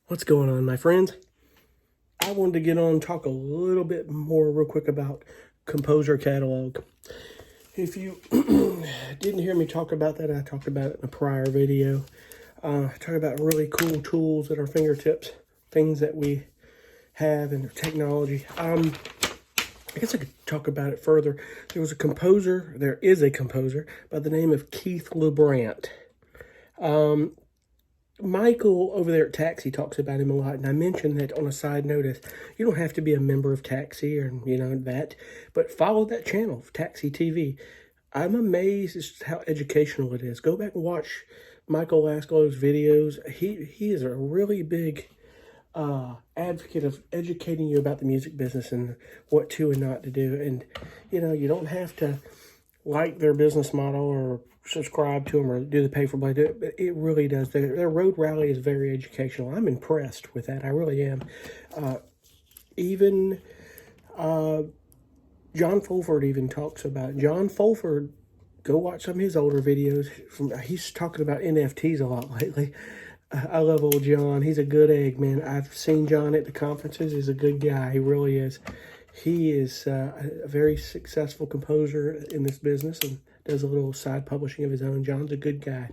What's going on, my friends? I wanted to get on and talk a little bit more real quick about Composer Catalog. If you didn't hear me talk about that, I talked about it in a prior video. I talk about really cool tools at our fingertips, things that we have in technology. I guess I could talk about it further. There is a composer by the name of Keith LeBrant. Michael over there at Taxi talks about him a lot, and I mentioned that on a side notice. You don't have to be a member of Taxi or that, but follow that channel, Taxi TV. I'm amazed as to how educational it is. Go back and watch Michael Lascaux's videos. He is a really big advocate of educating you about the music business and what to and not to do. And you don't have to like their business model or subscribe to them or do the pay for play. But it really does. Their road rally is very educational. I'm impressed with that. I really am. Even John Fulford even talks about it. John Fulford, go watch some of his older videos. He's talking about NFTs a lot lately. I love old John. He's a good egg, man. I've seen John at the conferences. He's a good guy. He really is. He is a very successful composer in this business and does a little side publishing of his own. John's a good guy.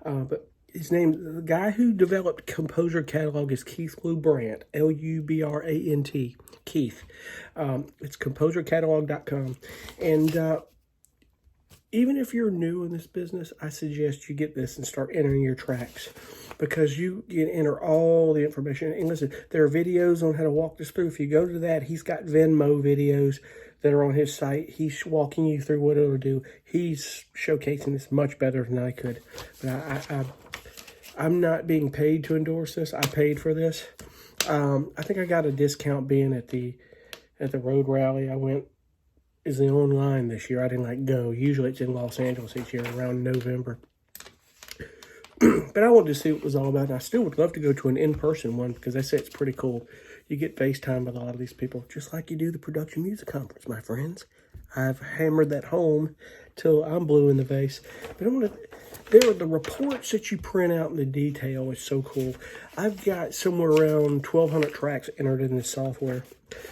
But the guy who developed Composer Catalog is Keith LeBrant, Lubrant, Keith. It's composercatalog.com. And even if you're new in this business, I suggest you get this and start entering your tracks, because you can enter all the information. And listen, there are videos on how to walk this through. If you go to that, he's got Venmo videos that are on his site. He's walking you through what it'll do. He's showcasing this much better than I could. But I'm not being paid to endorse this. I paid for this. I think I got a discount being at the road rally. I went is the online this year. I didn't go. Usually it's in Los Angeles each year around November. But I wanted to see what it was all about. And I still would love to go to an in-person one, because they say it's pretty cool. You get FaceTime with a lot of these people, just like you do the Production Music Conference, my friends. I've hammered that home till I'm blue in the face. But there are the reports that you print out, and the detail is so cool. I've got somewhere around 1,200 tracks entered in this software.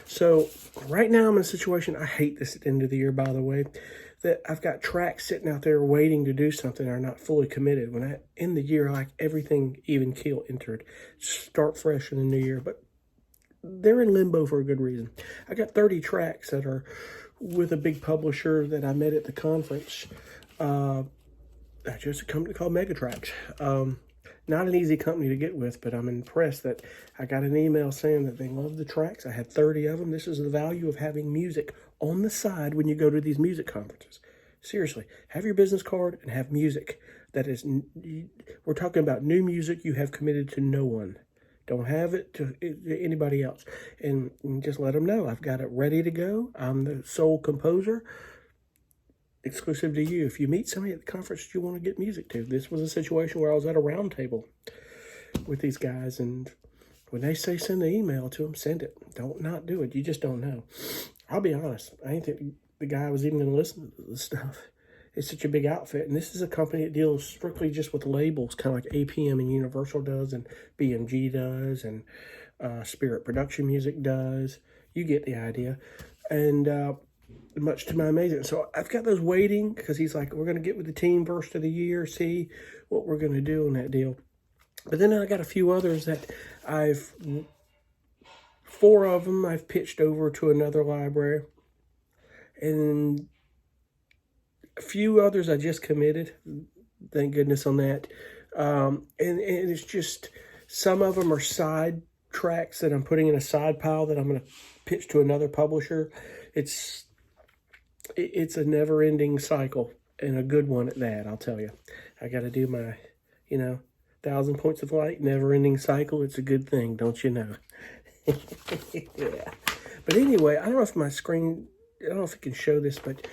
So right now I'm in a situation, I hate this at the end of the year, by the way, that I've got tracks sitting out there waiting to do something or not fully committed. When I end the year, I like everything even keel entered. Start fresh in the new year. But they're in limbo for a good reason. I got 30 tracks that are with a big publisher that I met at the conference. Just a company called Megatracks. Not an easy company to get with, but I'm impressed that I got an email saying that they love the tracks. I had 30 of them. This is the value of having music on the side when you go to these music conferences. Seriously, have your business card and have music. We're talking about new music you have committed to no one. Don't have it to anybody else. And just let them know, I've got it ready to go. I'm the sole composer. Exclusive to you. If you meet somebody at the conference you want to get music to. This was a situation where I was at a round table with these guys, and when they say send an email to them, send it. Don't not do it. You just don't know. I'll be honest, I ain't think the guy was even going to listen to this stuff. It's such a big outfit, and this is a company that deals strictly just with labels, kind of like APM and Universal does, and BMG does, and Spirit Production Music does. You get the idea. And much to my amazement. So I've got those waiting, because he's like, we're going to get with the team first of the year, see what we're going to do on that deal. But then I got a few others that 4 of them I've pitched over to another library. And a few others I just committed. Thank goodness on that. And it's just, some of them are side tracks that I'm putting in a side pile that I'm going to pitch to another publisher. It's a never-ending cycle, and a good one at that, I'll tell you. I got to do my, 1,000 points of light, never-ending cycle. It's a good thing, don't you know? Yeah. But anyway, I don't know if it can show this, but,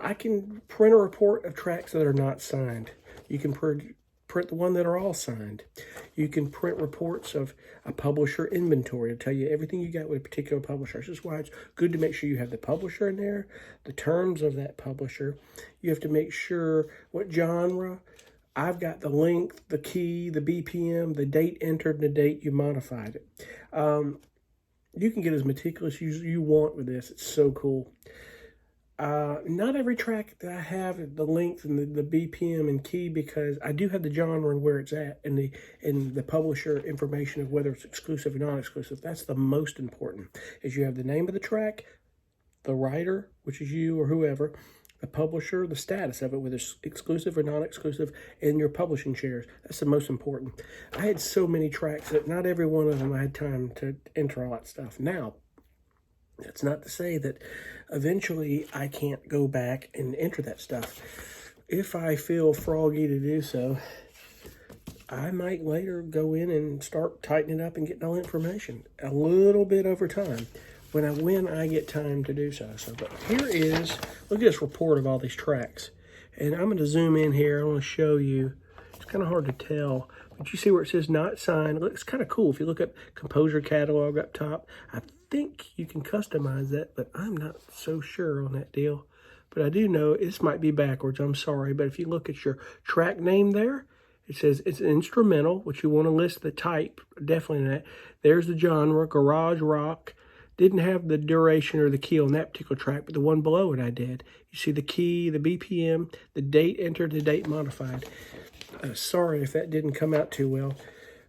I can print a report of tracks that are not signed. You can print the one that are all signed. You can print reports of a publisher inventory. It'll tell you everything you got with a particular publisher. This is why it's good to make sure you have the publisher in there, the terms of that publisher. You have to make sure what genre, I've got the length, the key, the BPM, the date entered, and the date you modified it. You can get as meticulous as you want with this. It's so cool. Not every track that I have the length and the BPM and key, because I do have the genre and where it's at, and the publisher information of whether it's exclusive or non-exclusive. That's the most important, is you have the name of the track, the writer, which is you or whoever, the publisher, the status of it, whether it's exclusive or non-exclusive, and your publishing shares. That's the most important. I had so many tracks that not every one of them I had time to enter all that stuff. Now, that's not to say that eventually I can't go back and enter that stuff. If I feel froggy to do so, I might later go in and start tightening up and getting all information a little bit over time when I get time to do so. But here is, look at this report of all these tracks. And I'm going to zoom in here. I want to show you. It's kind of hard to tell, but you see where it says not signed. It looks kind of cool. If you look at composer catalog up top, I think you can customize that, but I'm not so sure on that deal. But I do know this might be backwards. I'm sorry. But if you look at your track name there, it says it's an instrumental, which you want to list the type, definitely that. There's the genre, garage rock. Didn't have the duration or the key on that particular track, but the one below it I did. You see the key, the BPM, the date entered, the date modified. Sorry if that didn't come out too well.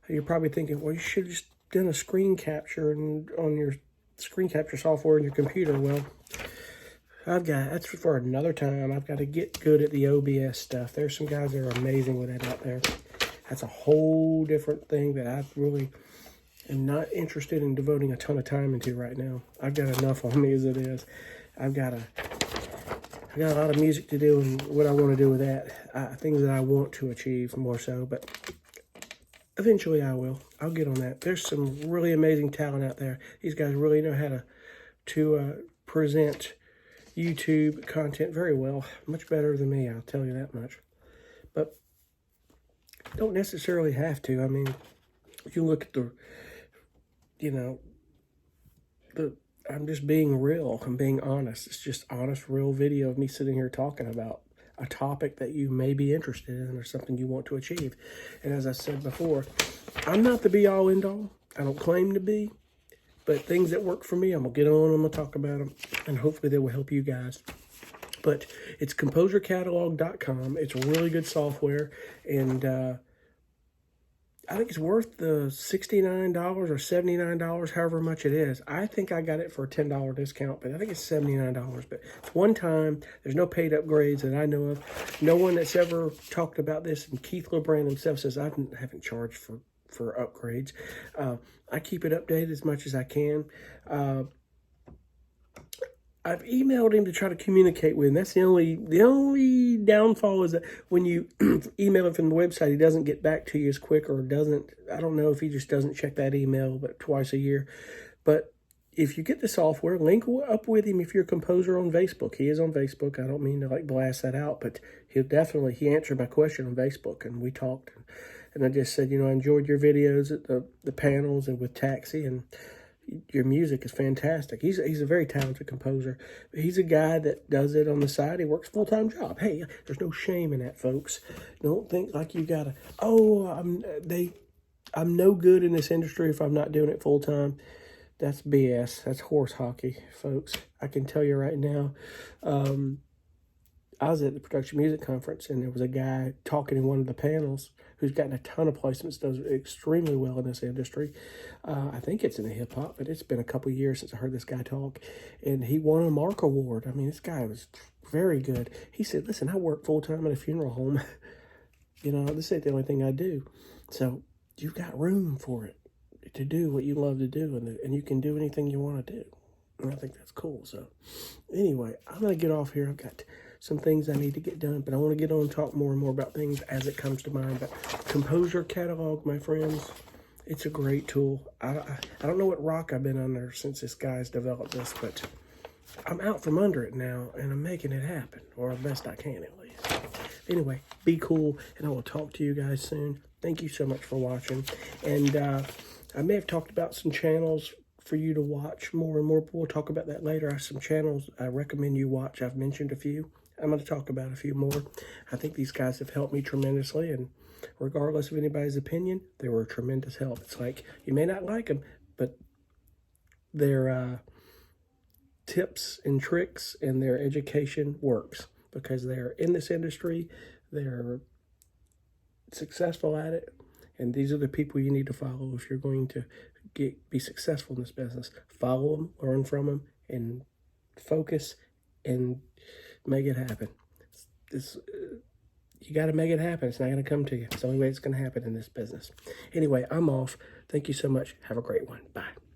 You're probably thinking, well, you should have just done a screen capture on your screen capture software in your computer. Well, that's for another time. I've got to get good at the OBS stuff. There's some guys that are amazing with that out there. That's a whole different thing that I really am not interested in devoting a ton of time into right now. I've got enough on me as it is. I've got a lot of music to do and what I want to do with that. Things that I want to achieve more so, but eventually I will. I'll get on that. There's some really amazing talent out there. These guys really know how to present YouTube content very well. Much better than me, I'll tell you that much. But don't necessarily have to. I mean, if you look at I'm just being real. I'm being honest. It's just honest, real video of me sitting here talking about a topic that you may be interested in or something you want to achieve. And as I said before, I'm not the be-all, end-all. I don't claim to be. But things that work for me, I'm going to get on, I'm going to talk about them, and hopefully they will help you guys. But it's composercatalog.com. It's really good software, and I think it's worth the $69 or $79, however much it is. I think I got it for a $10 discount, but I think it's $79. But it's one time. There's no paid upgrades that I know of. No one that's ever talked about this, and Keith LeBrand himself says I haven't charged for upgrades. I keep it updated as much as I can. I've emailed him to try to communicate with him. That's the only downfall is that when you email him from the website, he doesn't get back to you as quick, or I don't know if he just doesn't check that email but twice a year. But if you get the software, link up with him if you're a composer on Facebook. He is on Facebook. I don't mean to blast that out, but he answered my question on Facebook, and we talked. And I just said, I enjoyed your videos at the panels and with Taxi, and your music is fantastic. He's a very talented composer. He's a guy that does it on the side. He works a full-time job. Hey, there's no shame in that, folks. Don't think like you gotta, I'm no good in this industry if I'm not doing it full-time. That's BS. That's horse hockey, folks. I can tell you right now. I was at the Production Music Conference, and there was a guy talking in one of the panels who's gotten a ton of placements, does extremely well in this industry. I think it's in the hip-hop, but it's been a couple of years since I heard this guy talk, and he won a Mark Award. I mean, this guy was very good. He said, listen, I work full-time at a funeral home. This ain't the only thing I do. So you've got room for it to do what you love to do, and you can do anything you want to do. And I think that's cool. So anyway, I'm going to get off here. I've got some things I need to get done, but I want to get on and talk more and more about things as it comes to mind. But Composer Catalog, my friends, it's a great tool. I don't know what rock I've been under since this guy's developed this, but I'm out from under it now, and I'm making it happen, or the best I can at least. Anyway, be cool, and I will talk to you guys soon. Thank you so much for watching. And I may have talked about some channels for you to watch more and more. We'll talk about that later. I have some channels I recommend you watch. I've mentioned a few. I'm going to talk about a few more. I think these guys have helped me tremendously, and regardless of anybody's opinion, they were a tremendous help. It's like, you may not like them, but their tips and tricks and their education works because they're in this industry, they're successful at it, and these are the people you need to follow if you're going to be successful in this business. Follow them, learn from them, and focus and make it happen. You got to make it happen. It's not going to come to you. It's the only way it's going to happen in this business. Anyway, I'm off. Thank you so much. Have a great one. Bye.